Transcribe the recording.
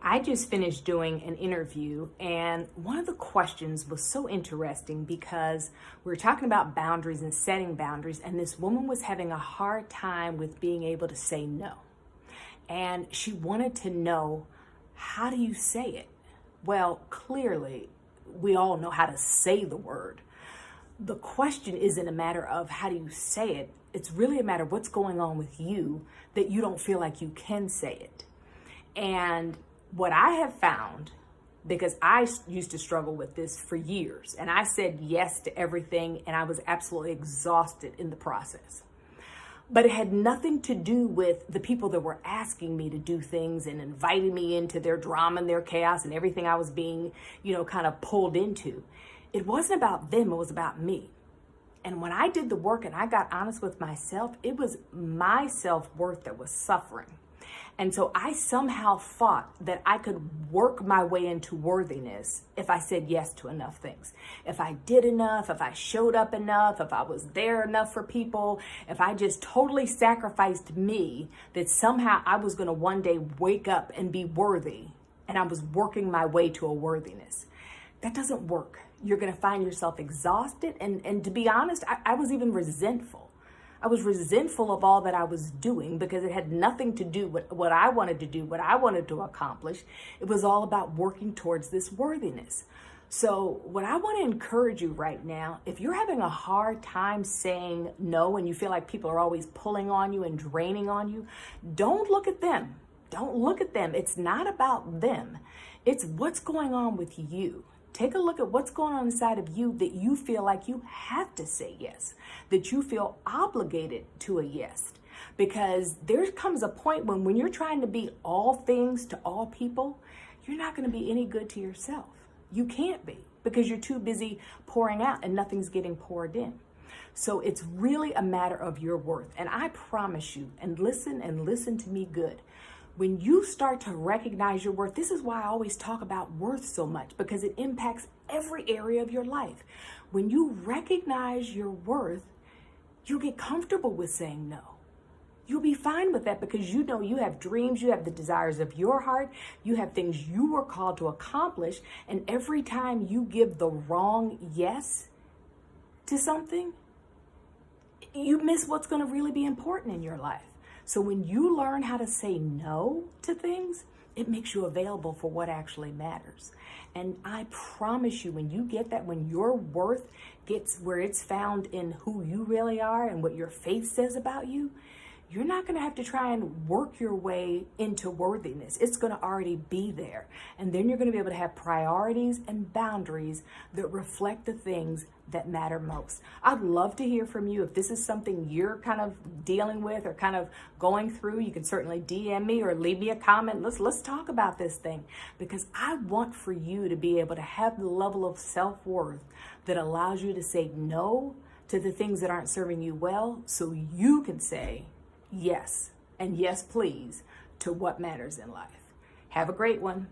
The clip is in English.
I just finished doing an interview, and one of the questions was so interesting because we were talking about boundaries and setting boundaries, and this woman was having a hard time with being able to say no. And she wanted to know, how do you say it? Well, clearly, we all know how to say the word. The question isn't a matter of how do you say it. It's really a matter of what's going on with you that you don't feel like you can say it. And what I have found, because I used to struggle with this for years, and I said yes to everything, and I was absolutely exhausted in the process. But it had nothing to do with the people that were asking me to do things and inviting me into their drama and their chaos and everything I was being, kind of pulled into. It wasn't about them, it was about me. And when I did the work and I got honest with myself, it was my self-worth that was suffering. And so I somehow thought that I could work my way into worthiness if I said yes to enough things. If I did enough, if I showed up enough, if I was there enough for people, if I just totally sacrificed me, that somehow I was going to one day wake up and be worthy. And I was working my way to a worthiness. That doesn't work. You're going to find yourself exhausted. And to be honest, I was even resentful. I was resentful of all that I was doing because it had nothing to do with what I wanted to do, what I wanted to accomplish. It was all about working towards this worthiness. So what I want to encourage you right now, if you're having a hard time saying no and you feel like people are always pulling on you and draining on you, don't look at them. Don't look at them. It's not about them. It's what's going on with you. Take a look at what's going on inside of you that you feel like you have to say yes, that you feel obligated to a yes. Because there comes a point when you're trying to be all things to all people, you're not going to be any good to yourself. You can't be because you're too busy pouring out and nothing's getting poured in. So it's really a matter of your worth. And I promise you, and listen to me good. When you start to recognize your worth, this is why I always talk about worth so much, because it impacts every area of your life. When you recognize your worth, you'll get comfortable with saying no. You'll be fine with that because you know you have dreams, you have the desires of your heart, you have things you were called to accomplish, and every time you give the wrong yes to something, you miss what's going to really be important in your life. So when you learn how to say no to things, it makes you available for what actually matters. And I promise you, when you get that, when your worth gets where it's found in who you really are and what your faith says about you, you're not going to have to try and work your way into worthiness. It's going to already be there. And then you're going to be able to have priorities and boundaries that reflect the things that matter most. I'd love to hear from you. If this is something you're kind of dealing with or kind of going through, you can certainly DM me or leave me a comment. Let's talk about this thing, because I want for you to be able to have the level of self-worth that allows you to say no to the things that aren't serving you well, so you can say yes, and yes, please, to what matters in life. Have a great one.